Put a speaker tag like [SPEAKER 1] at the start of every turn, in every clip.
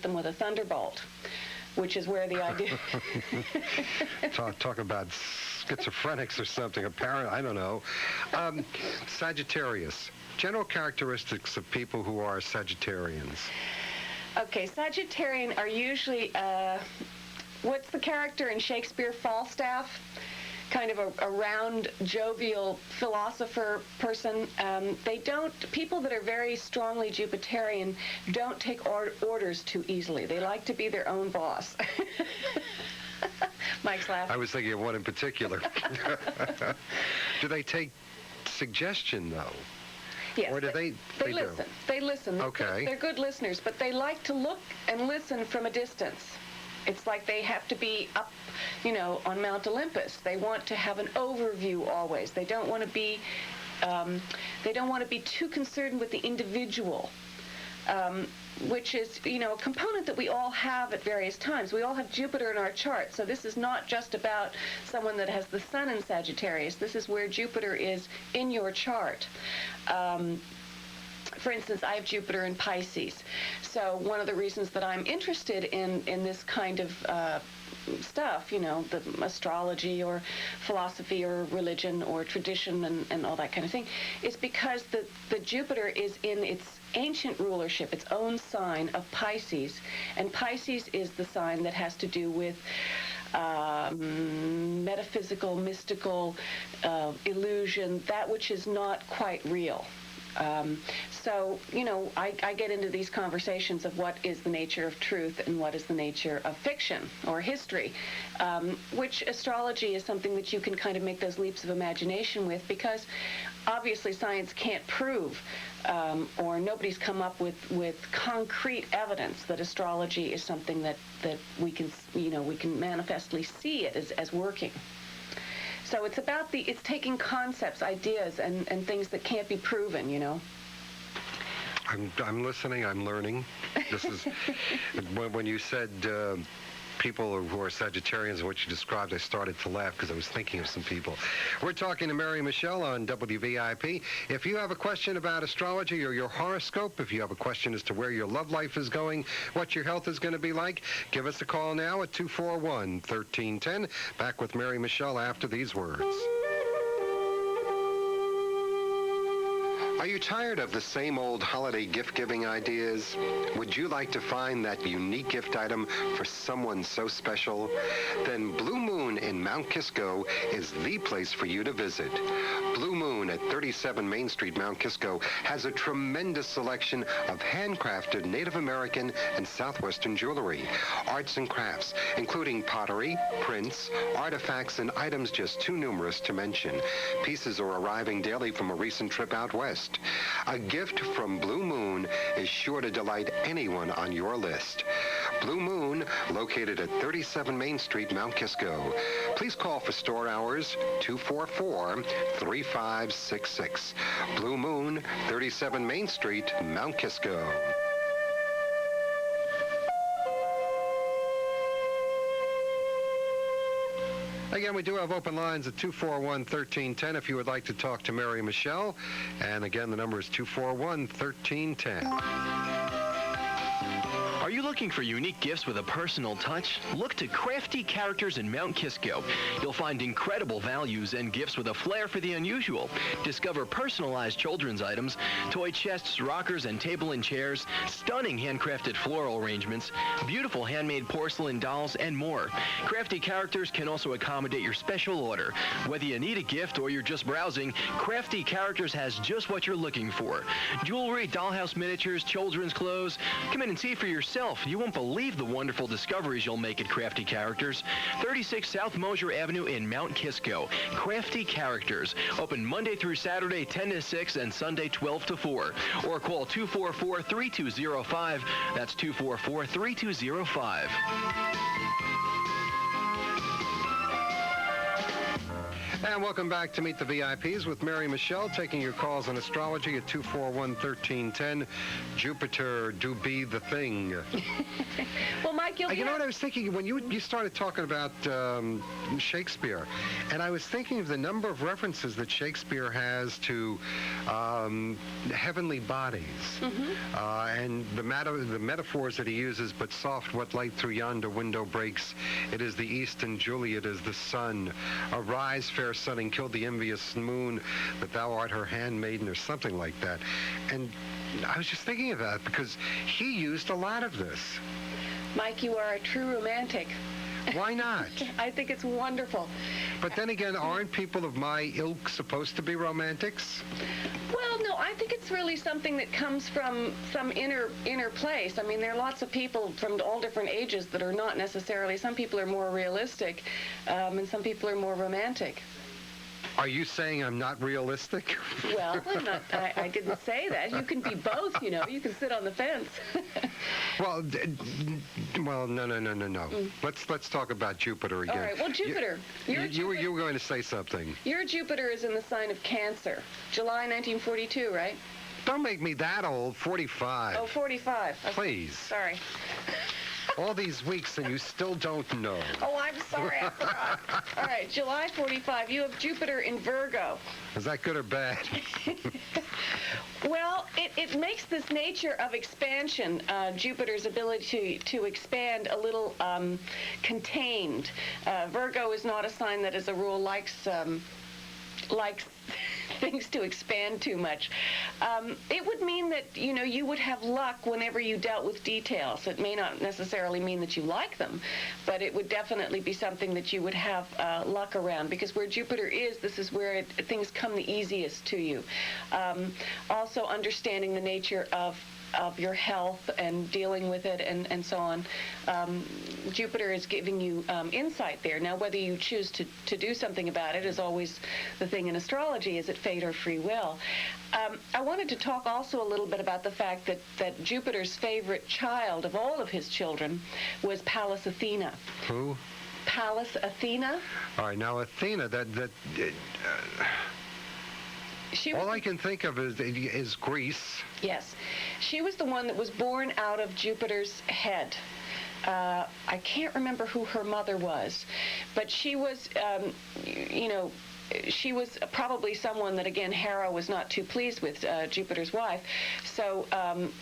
[SPEAKER 1] them with a thunderbolt, which is where the idea...
[SPEAKER 2] Talk about schizophrenics or something, apparent, I don't know. Sagittarius, general characteristics of people who are Sagittarians.
[SPEAKER 1] Okay, Sagittarian are usually, what's the character in Shakespeare, Falstaff? Kind of a round, jovial philosopher person. People that are very strongly Jupiterian don't take orders too easily. They like to be their own boss. Mike's laughing.
[SPEAKER 2] I was thinking of one in particular. Do they take suggestion, though?
[SPEAKER 1] Yes,
[SPEAKER 2] or do they
[SPEAKER 1] listen.
[SPEAKER 2] do?
[SPEAKER 1] They listen.
[SPEAKER 2] Okay.
[SPEAKER 1] They're good listeners, but they like to look and listen from a distance. It's like they have to be up, on Mount Olympus. They want to have an overview always. They don't want to be too concerned with the individual, which is, a component that we all have at various times. We all have Jupiter in our chart, so this is not just about someone that has the sun in Sagittarius. This is where Jupiter is in your chart. For instance, I have Jupiter in Pisces. So one of the reasons that I'm interested in this kind of stuff, the astrology or philosophy or religion or tradition and all that kind of thing, is because the Jupiter is in its ancient rulership, its own sign of Pisces. And Pisces is the sign that has to do with metaphysical, mystical, illusion, that which is not quite real. So, I get into these conversations of what is the nature of truth and what is the nature of fiction or history, which astrology is something that you can kind of make those leaps of imagination with, because obviously science can't prove or nobody's come up with concrete evidence that astrology is something that we can, we can manifestly see it as working. So it's about it's taking concepts, ideas, and things that can't be proven,
[SPEAKER 2] I'm listening, I'm learning. This is, when you said people who are Sagittarians and what you described, I started to laugh because I was thinking of some people. We're talking to Mary Michele on WVIP. If you have a question about astrology or your horoscope, if you have a question as to where your love life is going, what your health is going to be like, give us a call now at 241-1310. Back with Mary Michele after these words. Are you tired of the same old holiday gift-giving ideas? Would you like to find that unique gift item for someone so special? Then Blue Moon in Mount Kisco is the place for you to visit. Blue Moon at 37 Main Street, Mount Kisco, has a tremendous selection of handcrafted Native American and Southwestern jewelry, arts and crafts, including pottery, prints, artifacts, and items just too numerous to mention. Pieces are arriving daily from a recent trip out west. A gift from Blue Moon is sure to delight anyone on your list. Blue Moon, located at 37 Main Street, Mount Kisco. Please call for store hours 244-3566. Blue Moon, 37 Main Street, Mount Kisco. Again, we do have open lines at 241-1310 if you would like to talk to Mary Michele. And again, the number is 241-1310.
[SPEAKER 3] Are you looking for unique gifts with a personal touch? Look to Crafty Characters in Mount Kisco. You'll find incredible values and gifts with a flair for the unusual. Discover personalized children's items, toy chests, rockers, and table and chairs, stunning handcrafted floral arrangements, beautiful handmade porcelain dolls, and more. Crafty Characters can also accommodate your special order. Whether you need a gift or you're just browsing, Crafty Characters has just what you're looking for. Jewelry, dollhouse miniatures, children's clothes. Come in and see for yourself. You won't believe the wonderful discoveries you'll make at Crafty Characters. 36 South Mosier Avenue in Mount Kisco. Crafty Characters. Open Monday through Saturday 10 to 6 and Sunday 12 to 4. Or call 244-3205. That's 244-3205.
[SPEAKER 2] And welcome back to Meet the VIPs with Mary Michele, taking your calls on astrology at 241-1310. Jupiter do be the thing.
[SPEAKER 1] Well, my Mike, you'll
[SPEAKER 2] You know what I was thinking when you started talking about Shakespeare, and I was thinking of the number of references that Shakespeare has to heavenly bodies, and the metaphors that he uses. But soft, what light through yonder window breaks? It is the east, and Juliet is the sun. Arise, fair sun, and kill the envious moon, that thou art her handmaiden, or something like that. And I was just thinking of that because he used a lot of this.
[SPEAKER 1] Mike, you are a true romantic.
[SPEAKER 2] Why not?
[SPEAKER 1] I think it's wonderful.
[SPEAKER 2] But then again, aren't people of my ilk supposed to be romantics?
[SPEAKER 1] Well, no, I think it's really something that comes from some inner place. I mean, there are lots of people from all different ages that are not necessarily. Some people are more realistic, and some people are more romantic.
[SPEAKER 2] Are you saying I'm not realistic?
[SPEAKER 1] Well, I'm not. I didn't say that. You can be both. You know, you can sit on the fence.
[SPEAKER 2] Well, no. Let's talk about Jupiter again.
[SPEAKER 1] All right. Well, Jupiter.
[SPEAKER 2] You were going to say something.
[SPEAKER 1] Your Jupiter is in the sign of Cancer, July 1942, right?
[SPEAKER 2] Don't make me that old. 45.
[SPEAKER 1] Oh, 45. Okay.
[SPEAKER 2] Please.
[SPEAKER 1] Sorry.
[SPEAKER 2] All these weeks and you still don't know.
[SPEAKER 1] Oh, I'm sorry. I forgot. All right, July 45. You have Jupiter in Virgo.
[SPEAKER 2] Is that good or bad?
[SPEAKER 1] Well, it makes this nature of expansion, Jupiter's ability to expand, a little contained. Virgo is not a sign that, as a rule, likes things to expand too much. It would mean that, you know, you would have luck whenever you dealt with details. It may not necessarily mean that you like them, but it would definitely be something that you would have luck around, because where Jupiter is, this is where things come the easiest to you. Also understanding the nature of your health and dealing with it and so on. Jupiter is giving you insight there. Now, whether you choose to do something about it is always the thing in astrology. Is it fate or free will? I wanted to talk also a little bit about the fact that Jupiter's favorite child of all of his children was Pallas Athena.
[SPEAKER 2] Who?
[SPEAKER 1] Pallas Athena.
[SPEAKER 2] All right, now Athena, all I can think of is Greece.
[SPEAKER 1] Yes. She was the one that was born out of Jupiter's head. I can't remember who her mother was, but she was, she was probably someone that, again, Hera was not too pleased with, Jupiter's wife. So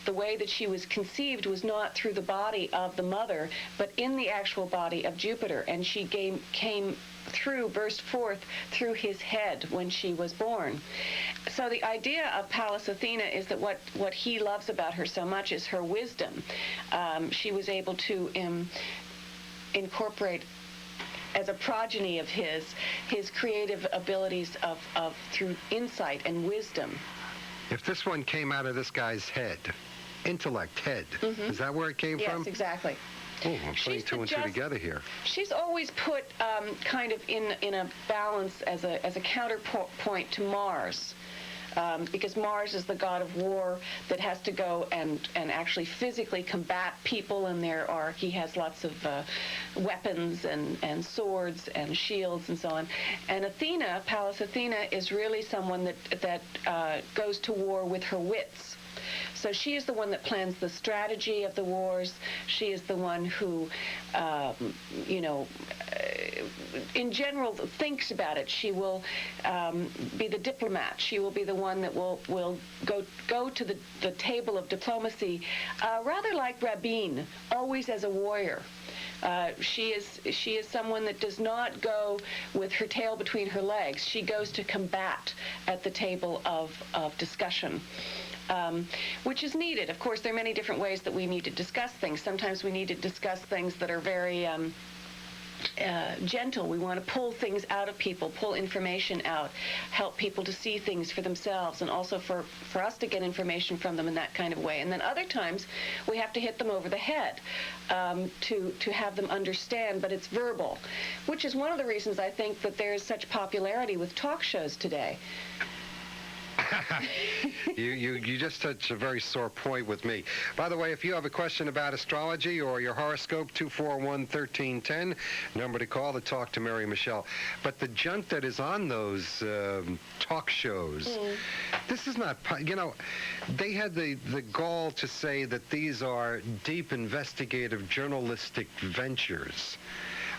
[SPEAKER 1] the way that she was conceived was not through the body of the mother, but in the actual body of Jupiter. And she burst forth through his head when she was born. So the idea of Pallas Athena is that what he loves about her so much is her wisdom. She was able to incorporate, as a progeny of his creative abilities of through insight and wisdom.
[SPEAKER 2] If this one came out of this guy's head, intellect, head, is that where it came from?
[SPEAKER 1] Yes, exactly.
[SPEAKER 2] Oh, I'm putting two and two together here.
[SPEAKER 1] She's always put kind of in a balance as a counterpoint to Mars. Because Mars is the god of war that has to go and actually physically combat people, and he has lots of weapons and swords and shields and so on. And Athena, Pallas Athena, is really someone that goes to war with her wits. So she is the one that plans the strategy of the wars. She is the one who, in general, thinks about it. She will be the diplomat. She will be the one that will go to the table of diplomacy, rather like Rabin, always as a warrior. She is someone that does not go with her tail between her legs. She goes to combat at the table of discussion. Which is needed. Of course, there are many different ways that we need to discuss things. Sometimes we need to discuss things that are very gentle. We want to pull things out of people, pull information out, help people to see things for themselves, and also for us to get information from them in that kind of way. And then other times, we have to hit them over the head to have them understand, but it's verbal, which is one of the reasons I think that there's such popularity with talk shows today.
[SPEAKER 2] You just touched a very sore point with me. By the way, if you have a question about astrology or your horoscope, 241-1310, number to call to talk to Mary Michele. But the junk that is on those talk shows, this is not, they had the gall to say that these are deep investigative journalistic ventures.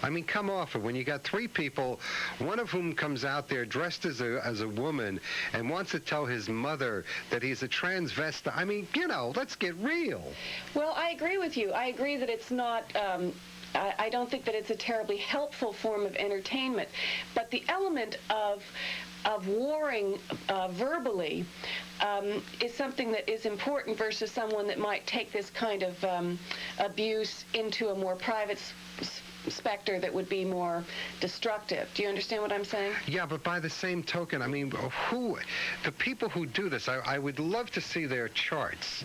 [SPEAKER 2] I mean, come off it. When you got three people, one of whom comes out there dressed as a woman and wants to tell his mother that he's a transvestite. I mean, let's get real.
[SPEAKER 1] Well, I agree with you. I agree that it's not... I don't think that it's a terribly helpful form of entertainment, but the element of warring verbally is something that is important versus someone that might take this kind of abuse into a more private specter that would be more destructive. Do you understand what I'm saying?
[SPEAKER 2] Yeah, but by the same token, I mean, the people who do this, I would love to see their charts,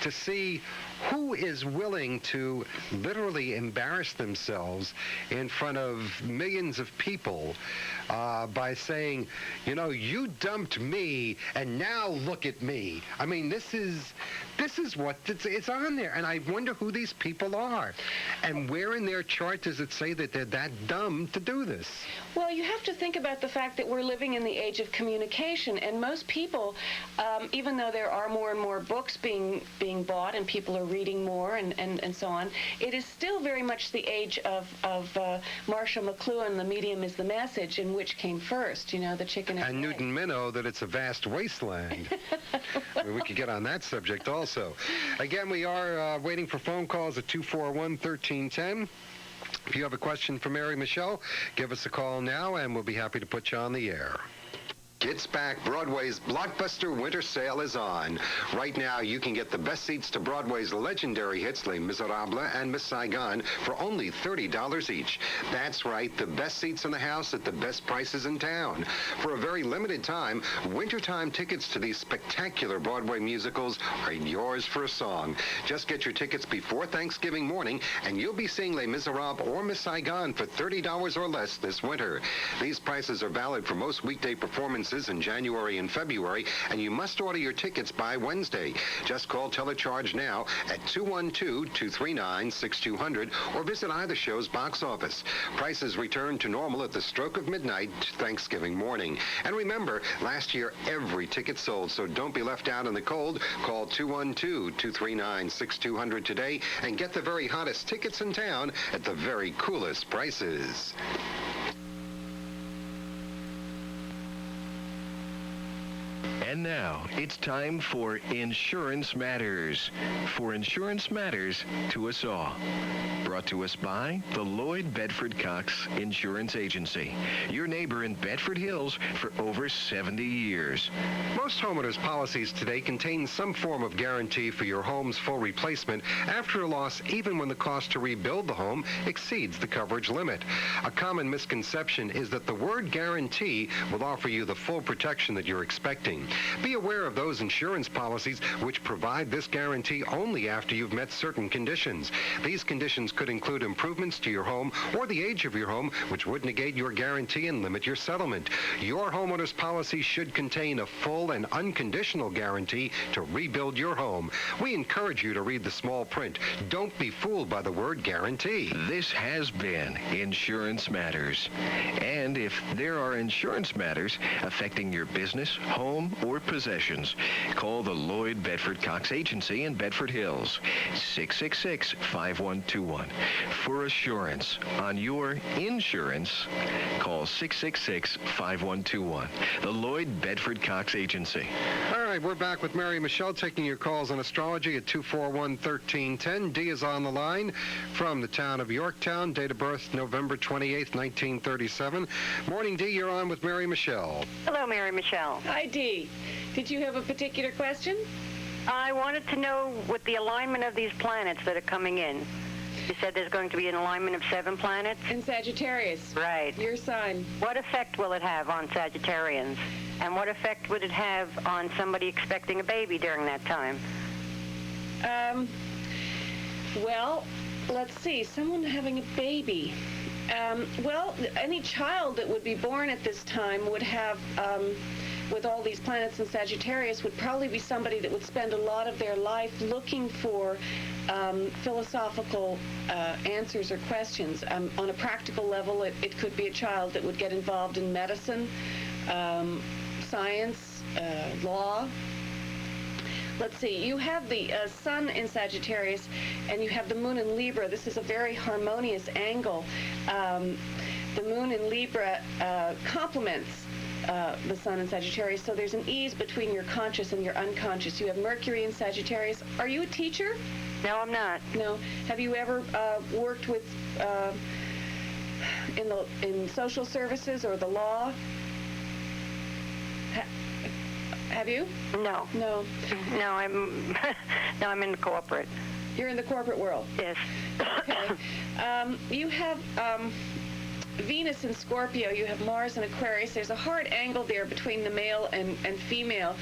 [SPEAKER 2] to see who is willing to literally embarrass themselves in front of millions of people by saying, you dumped me and now look at me. I mean, this is what it's on there, and I wonder who these people are, and where in their chart does it say that they're that dumb to do this?
[SPEAKER 1] Well, you have to think about the fact that we're living in the age of communication, and most people, even though there are more and more books being bought and people are reading more and so on, it is still very much the age of Marshall McLuhan, the medium is the message, and which came first, the chicken and
[SPEAKER 2] Newton Minow, that it's a vast wasteland. I mean, we could get on that subject also. Again, we are waiting for phone calls at 241-1310. If you have a question for Mary Michele, give us a call now, and we'll be happy to put you on the air.
[SPEAKER 4] It's back. Broadway's blockbuster winter sale is on. Right now, you can get the best seats to Broadway's legendary hits Les Miserables and Miss Saigon for only $30 each. That's right, the best seats in the house at the best prices in town. For a very limited time, wintertime tickets to these spectacular Broadway musicals are yours for a song. Just get your tickets before Thanksgiving morning, and you'll be seeing Les Miserables or Miss Saigon for $30 or less this winter. These prices are valid for most weekday performances in January and February, and you must order your tickets by Wednesday. Just call Telecharge now at 212-239-6200 or visit either show's box office. Prices return to normal at the stroke of midnight Thanksgiving morning. And remember, last year every ticket sold, so don't be left out in the cold. Call 212-239-6200 today and get the very hottest tickets in town at the very coolest prices.
[SPEAKER 3] And now, it's time for Insurance Matters. For Insurance Matters to us all. Brought to us by the Lloyd Bedford Cox Insurance Agency. Your neighbor in Bedford Hills for over 70 years.
[SPEAKER 2] Most homeowners' policies today contain some form of guarantee for your home's full replacement after a loss, even when the cost to rebuild the home exceeds the coverage limit. A common misconception is that the word guarantee will offer you the full protection that you're expecting. Be aware of those insurance policies which provide this guarantee only after you've met certain conditions. These conditions could include improvements to your home or the age of your home, which would negate your guarantee and limit your settlement. Your homeowner's policy should contain a full and unconditional guarantee to rebuild your home. We encourage you to read the small print. Don't be fooled by the word guarantee.
[SPEAKER 3] This has been Insurance Matters. And if there are insurance matters affecting your business, home, or possessions, call the Lloyd Bedford Cox Agency in Bedford Hills, 666-5121. For assurance on your insurance, call 666-5121. The Lloyd Bedford Cox Agency.
[SPEAKER 2] All right, we're back with Mary Michele taking your calls on astrology at 241-1310. Dee is on the line from the town of Yorktown, date of birth November 28th, 1937. Morning, Dee, you're on with Mary Michele.
[SPEAKER 5] Hello, Mary Michele.
[SPEAKER 1] Hi, Dee. Did you have a particular question?
[SPEAKER 5] I wanted to know with the alignment of these planets that are coming in. You said there's going to be an alignment of 7 planets?
[SPEAKER 1] In Sagittarius.
[SPEAKER 5] Right.
[SPEAKER 1] Your sign.
[SPEAKER 5] What effect will it have on Sagittarians? And what effect would it have on somebody expecting a baby during that time?
[SPEAKER 1] Well, let's see. Someone having a baby. Well, any child that would be born at this time would have with all these planets in Sagittarius would probably be somebody that would spend a lot of their life looking for philosophical answers or questions. On a practical level, it could be a child that would get involved in medicine, science, law. Let's see, you have the Sun in Sagittarius, and you have the Moon in Libra. This is a very harmonious angle. The Moon in Libra complements the Sun in Sagittarius, so there's an ease between your conscious and your unconscious. You have Mercury in Sagittarius. Are you a teacher?
[SPEAKER 5] No, I'm not.
[SPEAKER 1] No. Have you ever worked with in social services or the law? Have you?
[SPEAKER 5] No.
[SPEAKER 1] No.
[SPEAKER 5] No, I'm in the corporate.
[SPEAKER 1] You're in the corporate world?
[SPEAKER 5] Yes.
[SPEAKER 1] Okay. You have Venus in Scorpio. You have Mars in Aquarius. There's a hard angle there between the male and female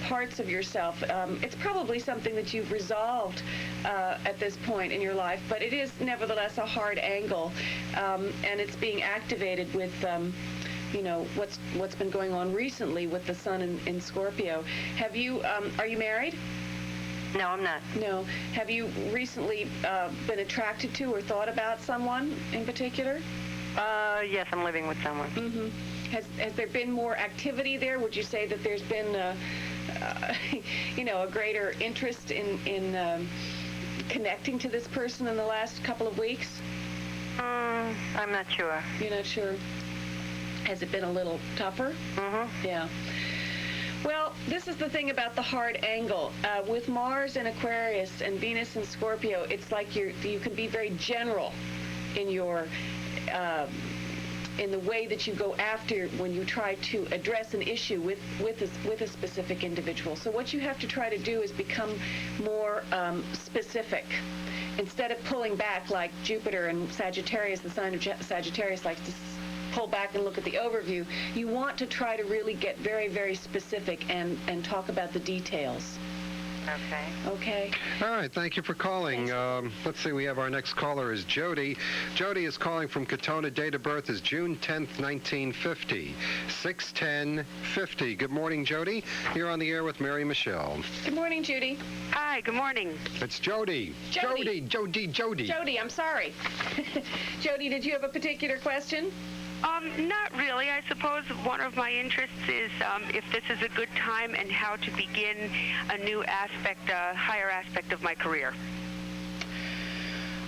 [SPEAKER 1] parts of yourself. It's probably something that you've resolved at this point in your life, but it is nevertheless a hard angle, and it's being activated with what's been going on recently with the Sun in Scorpio. Have you, are you married?
[SPEAKER 5] No, I'm not.
[SPEAKER 1] No. Have you recently been attracted to or thought about someone in particular?
[SPEAKER 5] Yes, I'm living with someone.
[SPEAKER 1] Mm-hmm. Has there been more activity there? Would you say that there's been, a greater interest in connecting to this person in the last couple of weeks?
[SPEAKER 5] I'm not sure.
[SPEAKER 1] You're not sure? Has it been a little tougher?
[SPEAKER 5] Mm-hmm.
[SPEAKER 1] Yeah. Well, this is the thing about the hard angle. With Mars in Aquarius and Venus in Scorpio, it's like you can be very general in your in the way that you go after when you try to address an issue with a specific individual. So what you have to try to do is become more specific. Instead of pulling back like Jupiter and Sagittarius, the sign of Sagittarius likes to pull back and look at the overview, you want to try to really get very, very specific and talk about the details.
[SPEAKER 5] Okay.
[SPEAKER 1] Okay.
[SPEAKER 4] All right, thank you for calling. Let's see, we have our next caller is Jody. Jody is calling from Katona. Date of birth is June 10th, 1950. 6/10/50. Good morning, Jody. You're on the air with Mary Michele.
[SPEAKER 1] Good morning, Judy.
[SPEAKER 5] Hi, good morning.
[SPEAKER 4] It's Jody.
[SPEAKER 1] Jody.
[SPEAKER 4] Jody.
[SPEAKER 1] Jody, I'm sorry. Jody, did you have a particular question?
[SPEAKER 6] Not really. I suppose one of my interests is if this is a good time and how to begin a new aspect, a higher aspect of my career.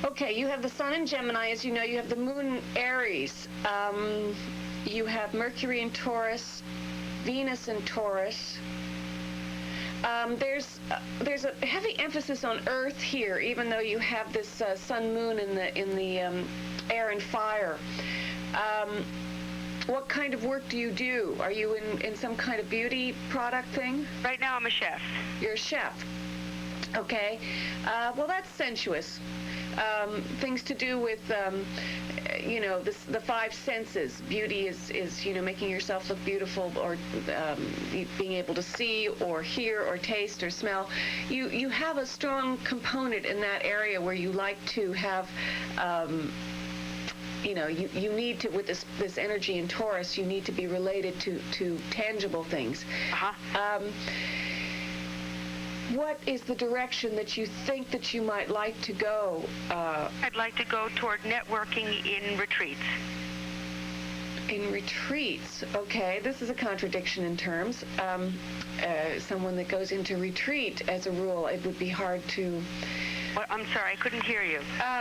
[SPEAKER 1] Okay, you have the Sun in Gemini. As you know, you have the Moon in Aries. You have Mercury in Taurus, Venus in Taurus. There's a heavy emphasis on Earth here, even though you have this Sun Moon in the air and fire. What kind of work do you do? Are you in some kind of beauty product thing?
[SPEAKER 6] Right now I'm a chef.
[SPEAKER 1] You're a chef. Okay. Well, that's sensuous. Things to do with, the five senses. Beauty is making yourself look beautiful, or being able to see or hear or taste or smell. You have a strong component in that area where you like to have you need to, with this energy in Taurus, you need to be related to tangible things.
[SPEAKER 6] Uh-huh.
[SPEAKER 1] What is the direction that you think that you might like to go?
[SPEAKER 6] I'd like to go toward networking in retreats.
[SPEAKER 1] In retreats, okay. This is a contradiction in terms. Someone that goes into retreat, as a rule, it would be hard to...
[SPEAKER 6] Well, I'm sorry, I couldn't hear you.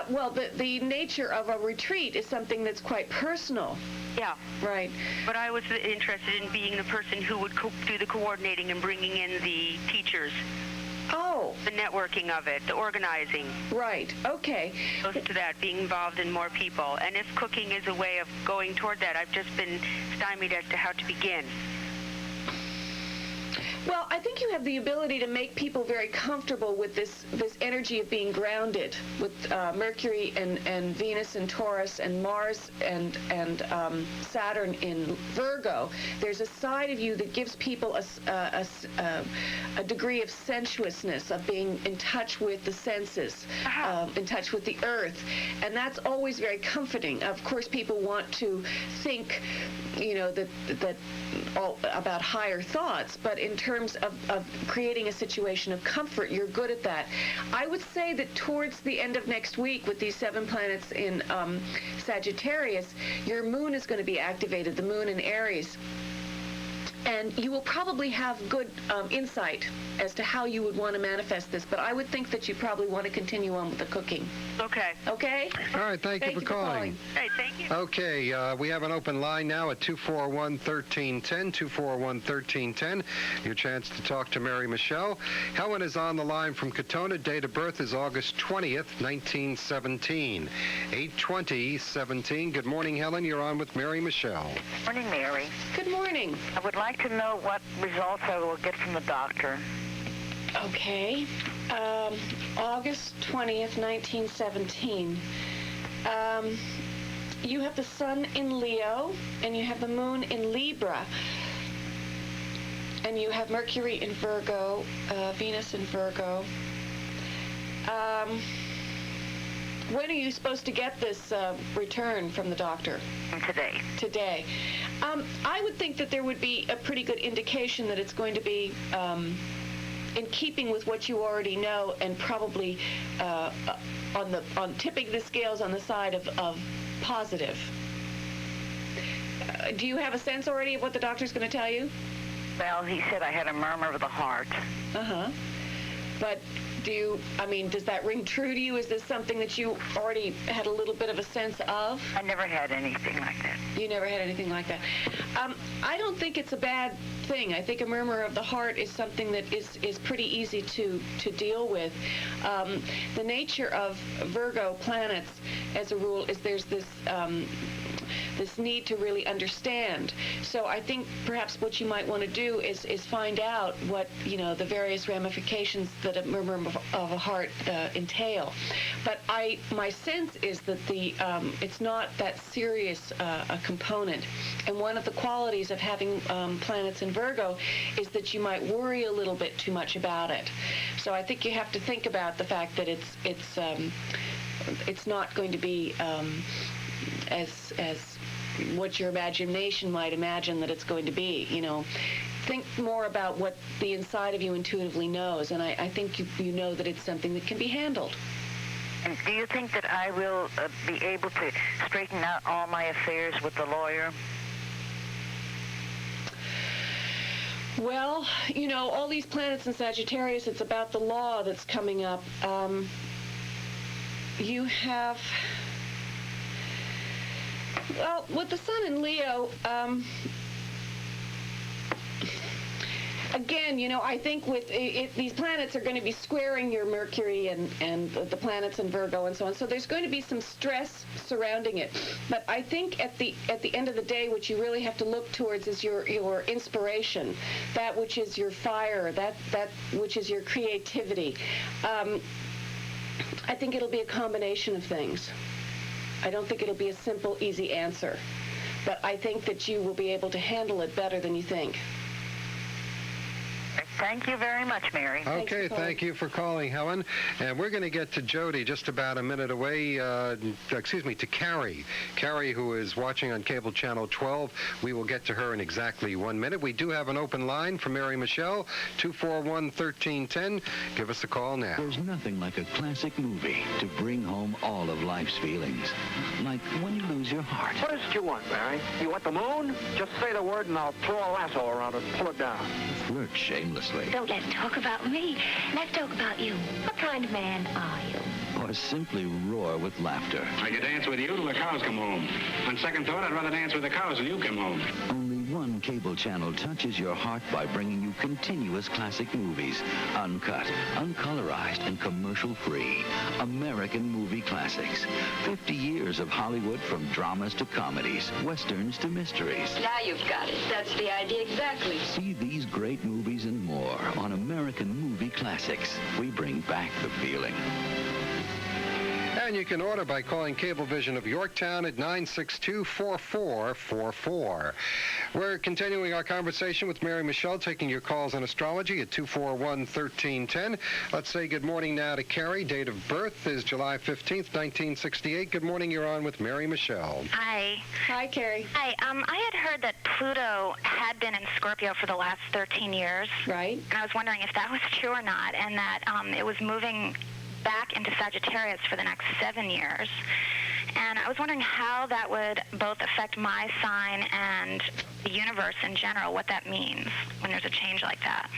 [SPEAKER 1] Well, the nature of a retreat is something that's quite personal.
[SPEAKER 6] Yeah.
[SPEAKER 1] Right.
[SPEAKER 6] But I was interested in being the person who would do the coordinating and bringing in the teachers.
[SPEAKER 1] Oh.
[SPEAKER 6] The networking of it, the organizing.
[SPEAKER 1] Right. Okay.
[SPEAKER 6] Close to that, being involved in more people. And if cooking is a way of going toward that, I've just been stymied as to how to begin.
[SPEAKER 1] Well, I think you have the ability to make people very comfortable with this energy of being grounded, with Mercury and Venus in Taurus and Mars and Saturn in Virgo. There's a side of you that gives people a degree of sensuousness, of being in touch with the senses, in touch with the earth, and that's always very comforting. Of course, people want to think, that all about higher thoughts, but in terms of creating a situation of comfort, you're good at that. I would say that towards the end of next week, with these 7 planets in Sagittarius, your moon is going to be activated, the moon in Aries. And you will probably have good insight as to how you would want to manifest this, but I would think that you probably want to continue on with the cooking.
[SPEAKER 6] Okay.
[SPEAKER 1] Okay?
[SPEAKER 4] All right, thank you for calling.
[SPEAKER 6] Hey, thank you.
[SPEAKER 4] Okay, we have an open line now at 241-1310, 241-1310. Your chance to talk to Mary Michele. Helen is on the line from Katona. Date of birth is August 20th, 1917. 8/20/17. Good morning, Helen. You're on with Mary Michele.
[SPEAKER 5] Morning, Mary.
[SPEAKER 1] Good morning.
[SPEAKER 5] I would like to know what results I will get from the doctor.
[SPEAKER 1] Okay. August 20th, 1917. You have the sun in Leo, and you have the moon in Libra, and you have Mercury in Virgo, Venus in Virgo. When are you supposed to get this return from the doctor?
[SPEAKER 5] Today.
[SPEAKER 1] Today. I would think that there would be a pretty good indication that it's going to be in keeping with what you already know, and probably on tipping the scales on the side of positive. Do you have a sense already of what the doctor's going to tell you?
[SPEAKER 5] Well, he said I had a murmur of the heart.
[SPEAKER 1] Uh-huh. But does that ring true to you? Is this something that you already had a little bit of a sense of?
[SPEAKER 5] I never had anything like that.
[SPEAKER 1] You never had anything like that. I don't think it's a bad thing. I think a murmur of the heart is something that is pretty easy to deal with. The nature of Virgo planets, as a rule, is there's this need to really understand. So I think perhaps what you might want to do is find out what, the various ramifications that a murmur of a heart entail. But my sense is that it's not that serious a component. And one of the qualities of having planets in Virgo is that you might worry a little bit too much about it. So I think you have to think about the fact that it's not going to be as what your imagination might imagine that it's going to be. Think more about what the inside of you intuitively knows, and I think you know that it's something that can be handled.
[SPEAKER 5] And do you think that I will be able to straighten out all my affairs with the lawyer?
[SPEAKER 1] Well, all these planets in Sagittarius, it's about the law that's coming up. You have... Well, with the sun in Leo, again, I think with these planets are going to be squaring your Mercury and the planets in Virgo and so on. So there's going to be some stress surrounding it. But I think at the end of the day, what you really have to look towards is your inspiration, that which is your fire, that which is your creativity. I think it'll be a combination of things. I don't think it'll be a simple, easy answer. But I think that you will be able to handle it better than you think.
[SPEAKER 5] Thank you very much, Mary.
[SPEAKER 4] Okay, thank you for calling, Helen. And we're going to get to Jody just about a minute away. To Carrie. Carrie, who is watching on cable channel 12. We will get to her in exactly 1 minute. We do have an open line for Mary Michele, 241-1310. Give us a call now.
[SPEAKER 7] There's nothing like a classic movie to bring home all of life's feelings. Like when you lose your heart.
[SPEAKER 8] What is it you want, Mary? You want the moon? Just say the word and I'll throw a lasso around it and pull it down.
[SPEAKER 7] Flirt shamelessly.
[SPEAKER 9] Don't let's talk about me. Let's talk about you. What kind of man are you?
[SPEAKER 7] Or or simply roar with laughter.
[SPEAKER 8] I could dance with you till the cows come home. On second thought, I'd rather dance with the cows than you come home.
[SPEAKER 7] Only one cable channel touches your heart by bringing you continuous classic movies, uncut, uncolorized, and commercial-free. American movie classics. 50 years of Hollywood, from dramas to comedies, westerns to mysteries.
[SPEAKER 9] Now you've got it. That's the idea exactly.
[SPEAKER 7] See these great movies and more on American Movie Classics. We bring back the feeling.
[SPEAKER 2] And you can order by calling Cablevision of Yorktown at 962-4444. We're continuing our conversation with Mary Michele, taking your calls on astrology at 241-1310. Let's say good morning now to Carrie. Date of birth is July 15th, 1968. Good morning. You're on with Mary Michele.
[SPEAKER 10] Hi.
[SPEAKER 1] Hi, Carrie.
[SPEAKER 10] Hi. I had heard that Pluto had been in Scorpio for the last 13 years.
[SPEAKER 1] Right.
[SPEAKER 10] And I was wondering if that was true or not, and that it was moving back into Sagittarius for the next 7 years. And I was wondering how that would both affect my sign and the universe in general, what that means when there's a change like that.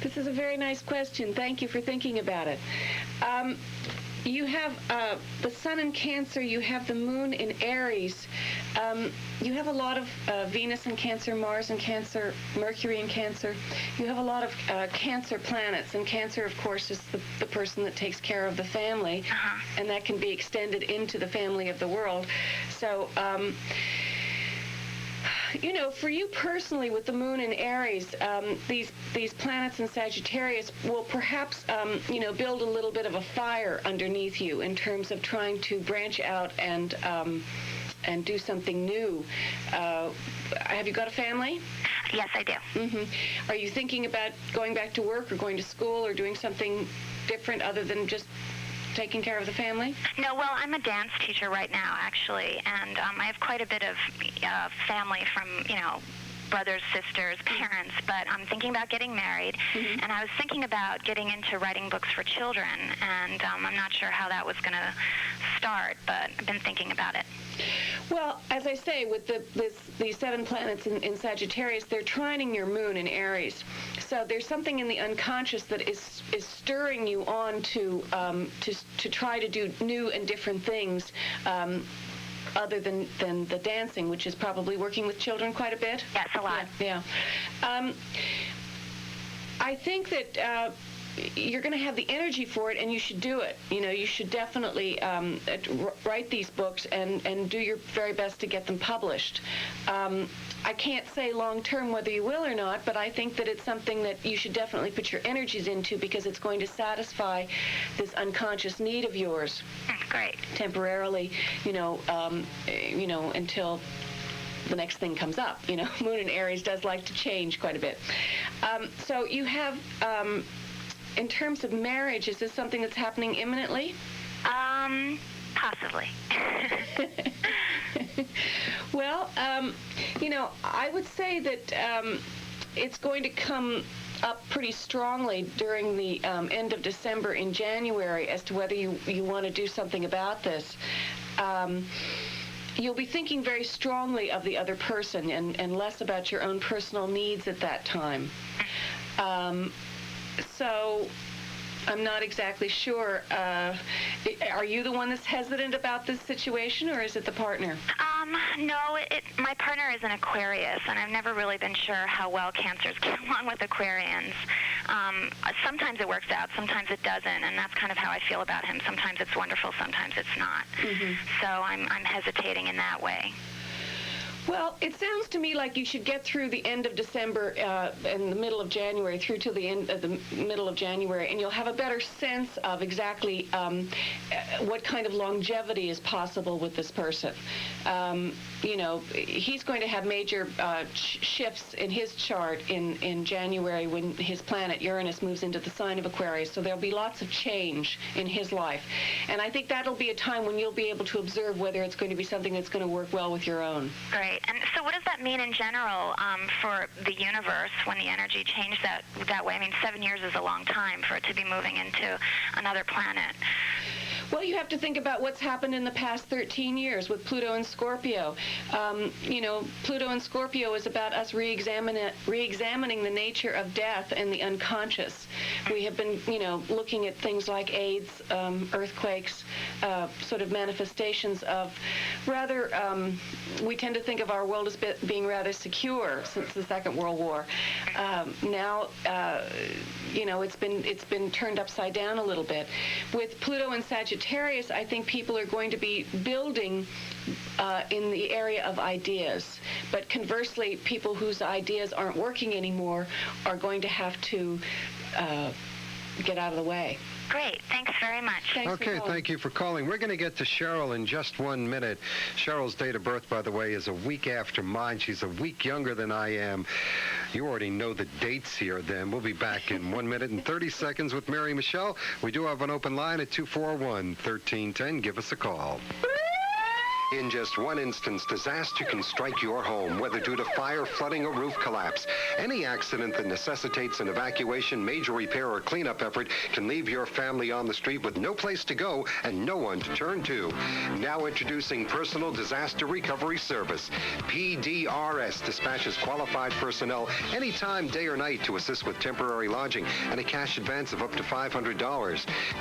[SPEAKER 1] This is a very nice question. Thank you for thinking about it. You have the sun in Cancer, you have the moon in Aries. You have a lot of Venus in Cancer, Mars in Cancer, Mercury in Cancer. You have a lot of Cancer planets, and Cancer, of course, is the person that takes care of the family, and that can be extended into the family of the world. So, you know, for you personally, with the moon in Aries, these planets in Sagittarius will perhaps, you know, build a little bit of a fire underneath you in terms of trying to branch out and do something new. Have you got a family?
[SPEAKER 10] Yes, I do.
[SPEAKER 1] Mm-hmm. Are you thinking about going back to work or going to school or doing something different other than just taking care of the family?
[SPEAKER 10] No, well, I'm a dance teacher right now, actually, and I have quite a bit of family from, you know, brothers, sisters, parents, but I'm thinking about getting married, and I was thinking about getting into writing books for children, and I'm not sure how that was going to start, but I've been thinking about it.
[SPEAKER 1] Well, as I say, with these 7 planets in Sagittarius, they're trining your moon in Aries. So there's something in the unconscious that is stirring you on to try to do new and different things, other than the dancing, which is probably working with children quite a bit.
[SPEAKER 10] Yes, a lot.
[SPEAKER 1] Yeah. I think that you're going to have the energy for it, and you should do it. You know, you should definitely write these books and do your very best to get them published. I can't say long-term whether you will or not, but I think that it's something that you should definitely put your energies into, because it's going to satisfy this unconscious need of yours.
[SPEAKER 10] Great.
[SPEAKER 1] Temporarily, you know, until the next thing comes up. You know, Moon in Aries does like to change quite a bit. So you have, in terms of marriage, is this something that's happening imminently?
[SPEAKER 10] Possibly.
[SPEAKER 1] Well, you know, I would say that it's going to come up pretty strongly during the end of December and January as to whether you want to do something about this. You'll be thinking very strongly of the other person and less about your own personal needs at that time. So I'm not exactly sure. Are you the one that's hesitant about this situation, or is it the partner?
[SPEAKER 10] No, my partner is an Aquarius, and I've never really been sure how well Cancers get along with Aquarians. Sometimes it works out, sometimes it doesn't, and that's kind of how I feel about him. Sometimes it's wonderful, sometimes it's not. So I'm hesitating in that way.
[SPEAKER 1] Well, it sounds to me like you should get through the end of December and the middle of January, through to the end of the middle of January, and you'll have a better sense of exactly what kind of longevity is possible with this person. You know, he's going to have major shifts in his chart in January when his planet Uranus moves into the sign of Aquarius, so there'll be lots of change in his life. And I think that'll be a time when you'll be able to observe whether it's going to be something that's going to work well with your own.
[SPEAKER 10] Great. And so what does that mean in general for the universe when the energy changed that way? I mean, 7 years is a long time for it to be moving into another planet.
[SPEAKER 1] Well, you have to think about what's happened in the past 13 years with Pluto and Scorpio. Pluto and Scorpio is about us re-examining the nature of death and the unconscious. We have been, looking at things like AIDS, earthquakes, sort of manifestations of rather, we tend to think of our world as being rather secure since the Second World War. Now, it's been turned upside down a little bit. With Pluto and Sagittarius, I think people are going to be building in the area of ideas. But conversely, people whose ideas aren't working anymore are going to have to get out of the way.
[SPEAKER 10] Great. Thanks very much.
[SPEAKER 4] Okay, thank you for calling. We're going to get to Cheryl in just 1 minute. Cheryl's date of birth, by the way, is a week after mine. She's a week younger than I am. You already know the dates here, then. We'll be back in 1 minute and 30 seconds with Mary Michele. We do have an open line at 241-1310. Give us a call.
[SPEAKER 2] In just one instance, disaster can strike your home, whether due to fire, flooding, or roof collapse. Any accident that necessitates an evacuation, major repair, or cleanup effort can leave your family on the street with no place to go and no one to turn to. Now introducing Personal Disaster Recovery Service. PDRS dispatches qualified personnel anytime, day or night, to assist with temporary lodging and a cash advance of up to $500.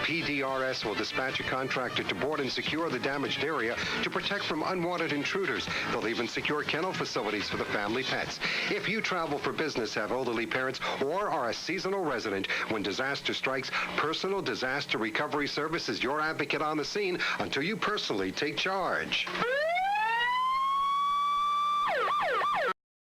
[SPEAKER 2] PDRS will dispatch a contractor to board and secure the damaged area to protect from unwanted intruders. They'll even secure kennel facilities for the family pets. If you travel for business, have elderly parents, or are a seasonal resident, when disaster strikes, Personal Disaster Recovery Service is your advocate on the scene until you personally take charge.